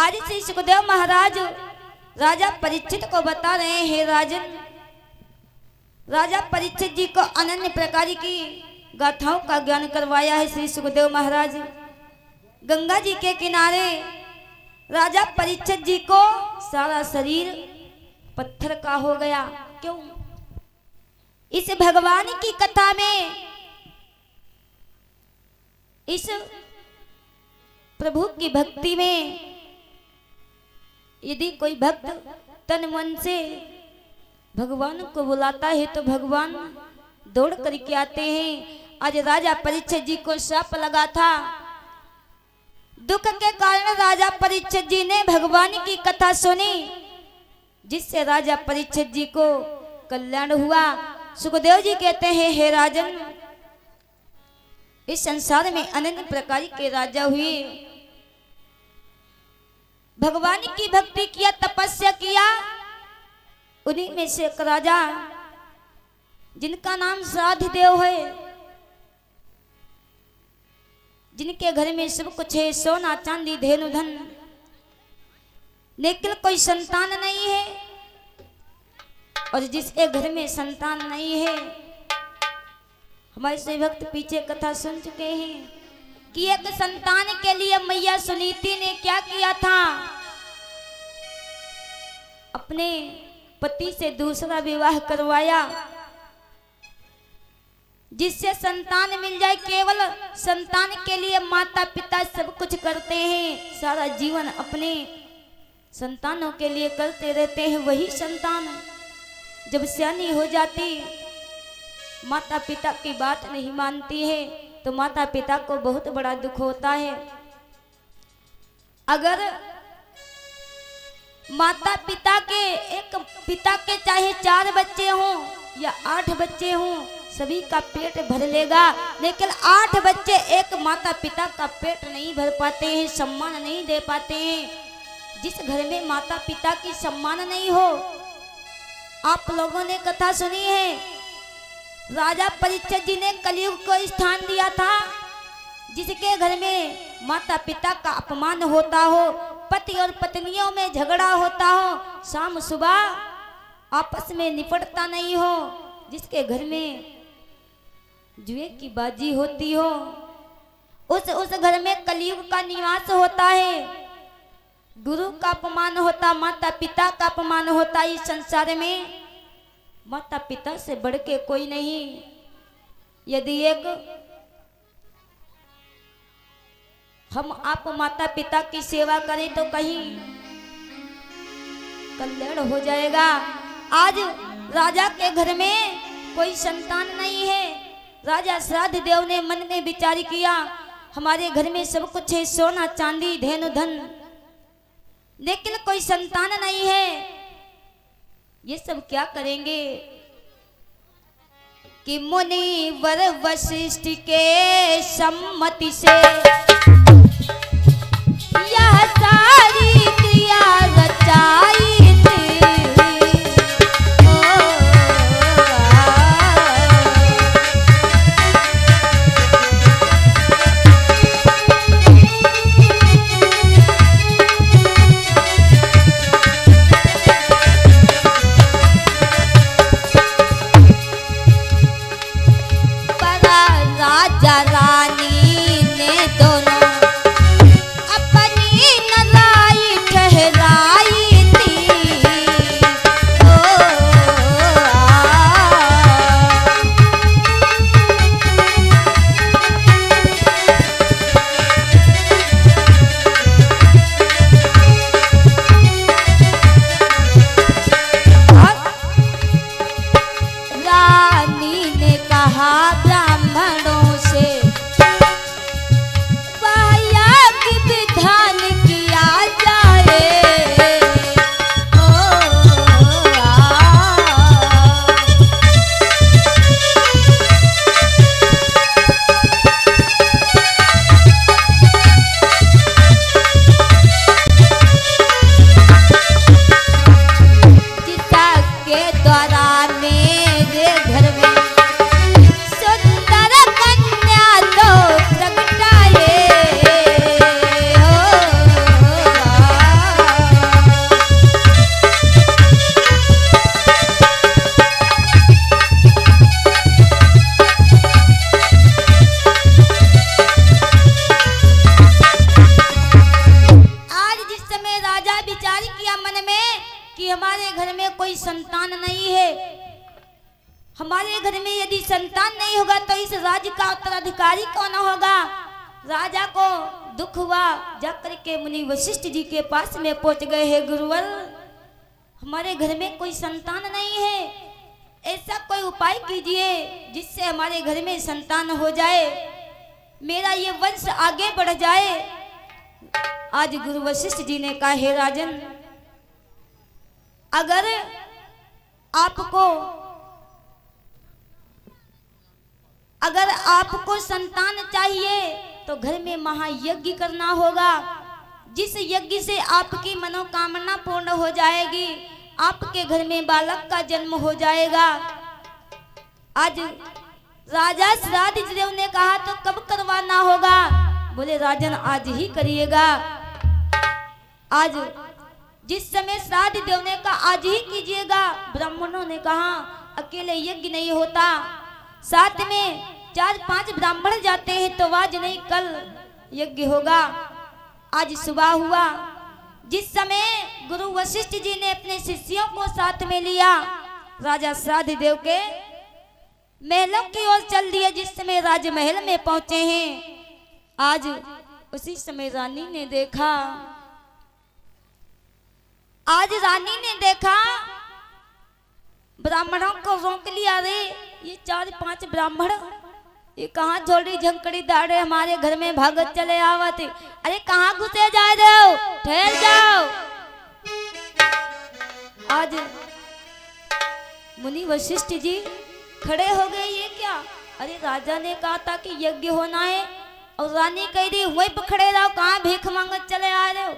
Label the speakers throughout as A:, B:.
A: आज श्री सुखदेव महाराज राजा परीक्षित को बता रहे हैं, हे राजन, राजा परीक्षित जी को अनन्य प्रकार की गाथाओं का ज्ञान करवाया है श्री सुखदेव महाराज। गंगा जी के किनारे राजा परीक्षित जी को सारा शरीर पत्थर का हो गया। क्यों? इस भगवान की कथा में, इस प्रभु की भक्ति में यदि कोई भक्त तन मन से भगवान को बुलाता है तो भगवान दौड़ करके आते हैं। आज राजा परीक्षित जी को श्राप लगा था। दुख के कारण राजा परीक्षित जी ने भगवान की कथा सुनी, जिससे राजा परीक्षित जी को कल्याण हुआ। सुखदेव जी कहते हैं, हे राजन, इस संसार में अनंत प्रकार के राजा हुए, भगवान की भक्ति किया, तपस्या किया। उन्हीं में से एक राजा जिनका नाम श्राद्धदेव है, जिनके घर में सब कुछ है, सोना चांदी धेनु धन, लेकिन कोई संतान नहीं है। और जिसके घर में संतान नहीं है, हमारे से भक्त पीछे कथा सुन चुके हैं कि एक संतान के लिए मैया सुनीति ने क्या किया था, अपने पति से दूसरा विवाह करवाया, जिससे संतान मिल जाए। केवल संतान के लिए माता पिता सब कुछ करते हैं, सारा जीवन अपने संतानों के लिए करते रहते हैं। वही संतान जब सयानी हो जाती, माता पिता की बात नहीं मानती है, तो माता पिता को बहुत बड़ा दुख होता है। अगर माता पिता के, एक पिता के चाहे 4 बच्चे हों या 8 बच्चे हों, सभी का पेट भर लेगा, लेकिन 8 बच्चे एक माता पिता का पेट नहीं भर पाते हैं, सम्मान नहीं दे पाते हैं। जिस घर में माता पिता की सम्मान नहीं हो, आप लोगों ने कथा सुनी है, राजा परीक्षित जी ने कलयुग को स्थान दिया था। जिसके घर में माता पिता का अपमान होता हो, पति और पत्नियों में झगड़ा होता हो, शाम सुबह आपस में निपटता नहीं हो, जिसके घर में जुए की बाजी होती हो, उस घर में कलयुग का निवास होता है। गुरु का अपमान होता, माता पिता का अपमान होता। इस संसार में माता पिता से बढ़ के कोई नहीं। यदि एक हम आप माता पिता की सेवा करें तो कहीं कल्याण हो जाएगा। आज राजा के घर में कोई संतान नहीं है। राजा श्राद्धदेव ने मन में विचार किया, हमारे घर में सब कुछ है, सोना चांदी धेनु धन, लेकिन कोई संतान नहीं है, ये सब क्या करेंगे? कि मुनि वर वशिष्ठ के सम्मति से यह सारी क्रिया रचाई थी। राजा रानी ने दोनों अपनी घर में कोई संतान नहीं है। हमारे घर में यदि संतान नहीं होगा तो इस राज्य का उत्तराधिकारी कौन होगा। राजा को दुख हुआ, जाकर के मुनि वशिष्ठ जी के पास में पहुंच गए हैं। गुरुवर, हमारे घर में कोई संतान नहीं है, ऐसा कोई उपाय कीजिए जिससे हमारे घर में संतान हो जाए, मेरा ये वंश आगे बढ़ जाए। आज गुरु वशिष्ठ जी ने कहा, हे राजन, अगर आपको संतान चाहिए तो घर में महायज्ञ करना होगा, जिस यज्ञ से आपकी मनोकामना पूर्ण हो जाएगी, आपके घर में बालक का जन्म हो जाएगा। आज राजा श्राद्ध देव ने कहा, तो कब करवाना होगा। बोले, राजन आज ही करिएगा। आज जिस समय श्राद्ध देव ने कहा आज ही कीजिएगा, ब्राह्मणों ने कहा अकेले यज्ञ नहीं होता, साथ में 4-5 ब्राह्मण जाते हैं तो आज नहीं कल यज्ञ होगा। आज सुबह हुआ, जिस समय गुरु वशिष्ठ जी ने अपने शिष्यों को साथ में लिया, राजा श्राद्ध देव के महलों की ओर चल दिए। जिस समय राजमहल में पहुंचे हैं, आज उसी समय रानी ने देखा, ब्राह्मणों को रोक लिया। रे ये 4-5 ब्राह्मण ये कहाँ झोली झंकड़ी दाड़े हमारे घर में भागत चले आवत। अरे कहाँ घुसे जा रहे हो, ठहर जाओ। आज मुनि वशिष्ठ जी खड़े हो गए, ये क्या। अरे राजा ने कहा था कि यज्ञ होना है और रानी कह दी वही पकड़े रहो, कहाँ भीख मांगत चले आ रहे हो।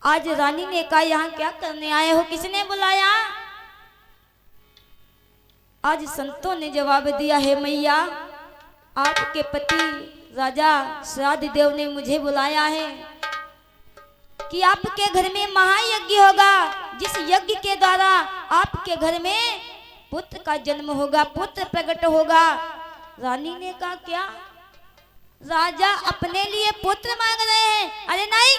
A: आज रानी ने कहा, यहाँ क्या करने आए हो, किसने बुलाया। आज संतों ने जवाब दिया, है मैया, आपके पति राजा श्राद्ध देव ने मुझे बुलाया है कि आपके घर में महायज्ञ होगा, जिस यज्ञ के द्वारा आपके घर में पुत्र का जन्म होगा, पुत्र प्रकट होगा। रानी ने कहा, क्या राजा अपने लिए पुत्र मांग रहे हैं। अरे नहीं,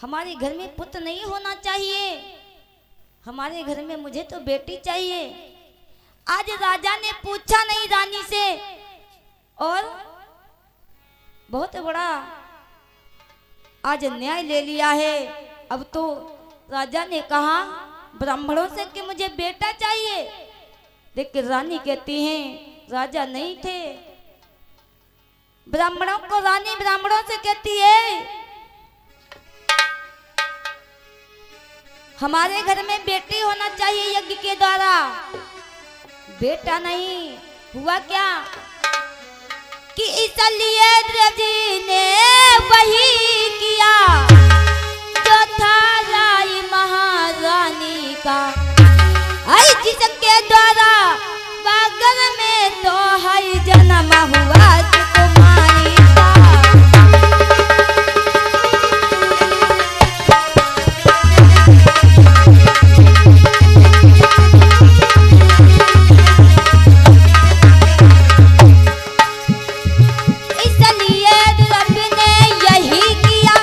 A: हमारे घर में पुत्र नहीं होना चाहिए, हमारे घर में मुझे तो बेटी चाहिए। आज राजा ने पूछा नहीं रानी से, और बहुत बड़ा आज न्याय ले लिया है। अब तो राजा ने कहा ब्राह्मणों से कि मुझे बेटा चाहिए, लेकिन रानी कहती हैं राजा नहीं थे। ब्राह्मणों को रानी ब्राह्मणों से कहती है, हमारे घर में बेटी होना चाहिए यज्ञ के द्वारा, बेटा नहीं। हुआ क्या कि इसलिए द्रौपदी ने वही किया जो था राय महारानी का, जिसके द्वारा बागर में तो है जन्म हुआ कुमारी का। इसलिए रब ने यही किया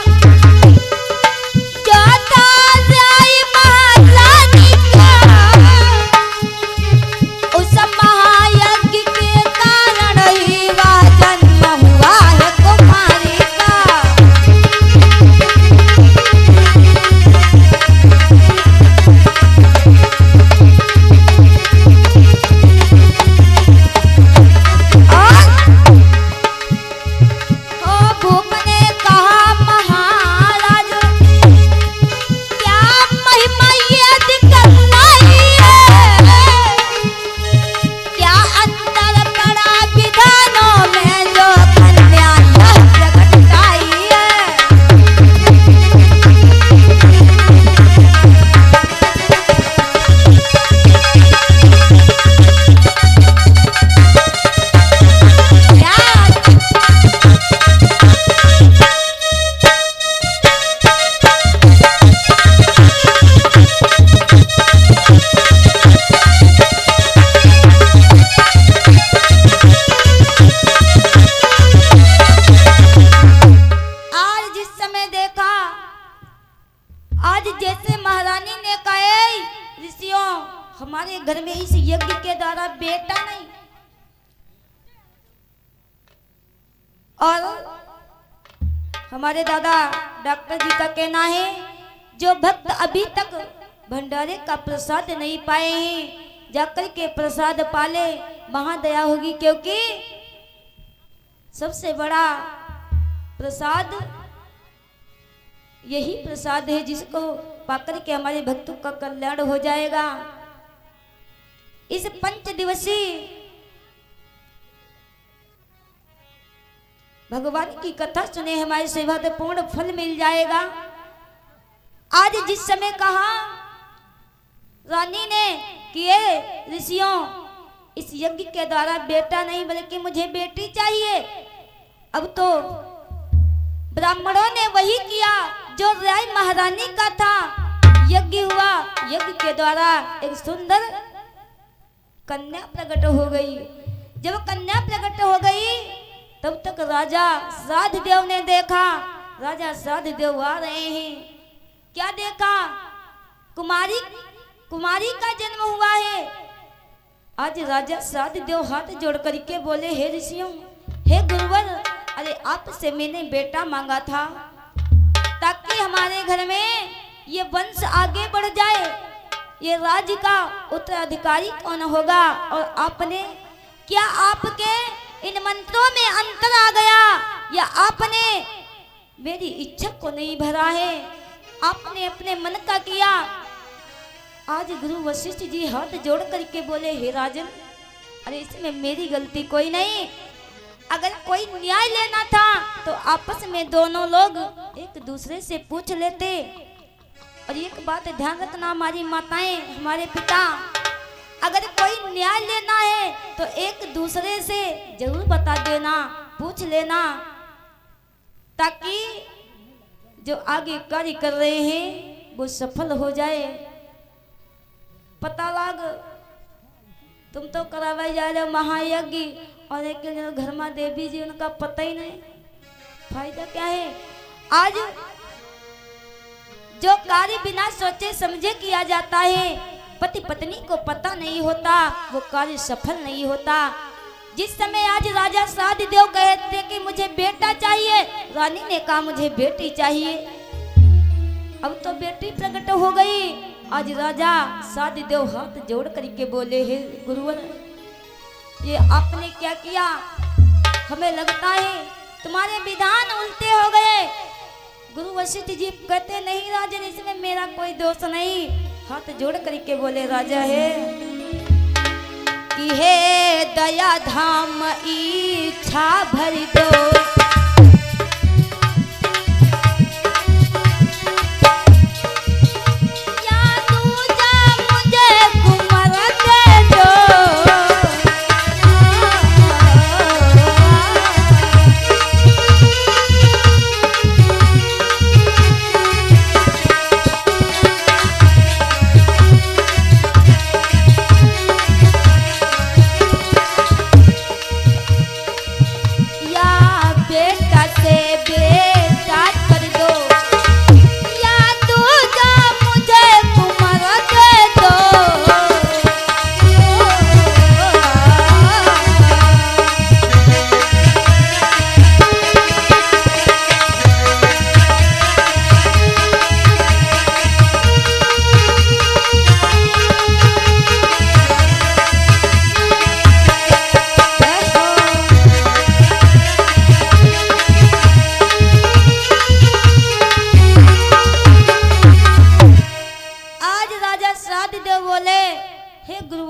A: आज जैसे महारानी ने कहा ऋषियों हमारे घर में इस यज्ञ के द्वारा बेटा नहीं, और हमारे दादा डॉक्टर जी का कहना है जो भक्त अभी तक भंडारे का प्रसाद नहीं पाए हैं जाकर के प्रसाद पाले महादया होगी, क्योंकि सबसे बड़ा प्रसाद यही प्रसाद है जिसको पाकर के हमारे भक्तों का कल्याण हो जाएगा। इस 5 दिवसीय भगवान की कथा सुने हमारी सेवा तो पूर्ण फल मिल जाएगा। आज जिस समय कहा रानी ने कि ऋषियों इस यज्ञ के द्वारा बेटा नहीं बल्कि मुझे बेटी चाहिए, अब तो ब्राह्मणों ने वही किया जो राय महारानी का था। यज्ञ हुआ, यज्ञ के द्वारा एक सुंदर कन्या प्रकट हो गई। जब कन्या प्रकट हो गई तब तक राजा श्राद्ध देव ने देखा, राजा श्राद्ध देव आ रहे हैं। क्या देखा? कुमारी का जन्म हुआ है। आज राजा श्राद्ध देव हाथ जोड़ करके बोले हे ऋषियों, हे गुरुवर, अरे आपसे मैंने बेटा मांगा था ताकि हमारे घर में ये वंश आगे बढ़ जाए, ये राज्य का उत्तराधिकारी कौन होगा। और आपने क्या आपके इन मंत्रों में अंतर आ गया या आपने मेरी इच्छा को नहीं भरा है, आपने अपने मन का किया। आज गुरु वशिष्ठ जी हाथ जोड़ करके बोले हे राजन, अरे इसमें मेरी गलती कोई नहीं। अगर कोई न्याय लेना था तो आपस में दोनों लोग एक दूसरे से पूछ लेते। और एक बात ध्यान रखना हमारी माताएं, हमारे पिता, अगर कोई न्याय लेना है तो एक दूसरे से जरूर बता देना, पूछ लेना, ताकि जो आगे कार्य कर रहे हैं वो सफल हो जाए। पता लग तुम तो करावे जा रहे हो महायज्ञ और एक घर में देवी जी उनका पता ही नहीं, फायदा क्या है। आज जो कार्य बिना सोचे समझे किया जाता है, पति पत्नी को पता नहीं होता, वो कार्य सफल नहीं होता। जिस समय आज राजा श्राद्ध देव कहते कि मुझे बेटा चाहिए, रानी ने कहा मुझे बेटी चाहिए। अब तो बेटी प्रकट हो गई। आज राजा श्राद्ध देव हाथ जोड़ करके बोले हे गुरुवर, ये आपने क्या किया? हमें लगता है तुम्हारे विधान उल्टे हो गए। गुरु वशिष्ठ जी कहते नहीं राजन, इसमें मेरा कोई दोष नहीं। हाथ जोड़ करके बोले राजा है कि हे दया धाम इच्छा भर दो,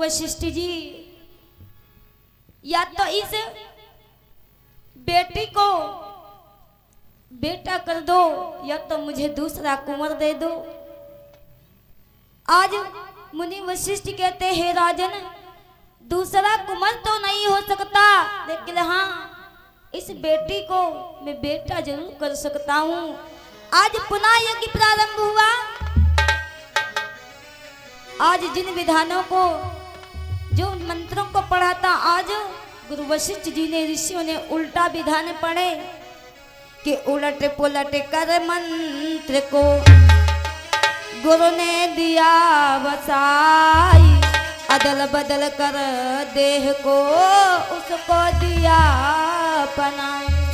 A: वशिष्ठ जी या तो इस बेटी को बेटा कर दो या तो मुझे दूसरा कुंवर दे दो। आज मुनि वशिष्ठ कहते हैं राजन, दूसरा कुंवर तो नहीं हो सकता, लेकिन हाँ इस बेटी को मैं बेटा जरूर कर सकता हूँ। आज पुनः यज्ञ प्रारंभ हुआ। आज जिन विधानों को, जो मंत्रों को पढ़ा था, आज गुरु वशिष्ठ जी ने, ऋषियों ने उल्टा विधान पढ़े कि उलट पुलट कर मंत्र को गुरु ने दिया बसाई, अदल बदल कर देह को उसको दिया पनाई।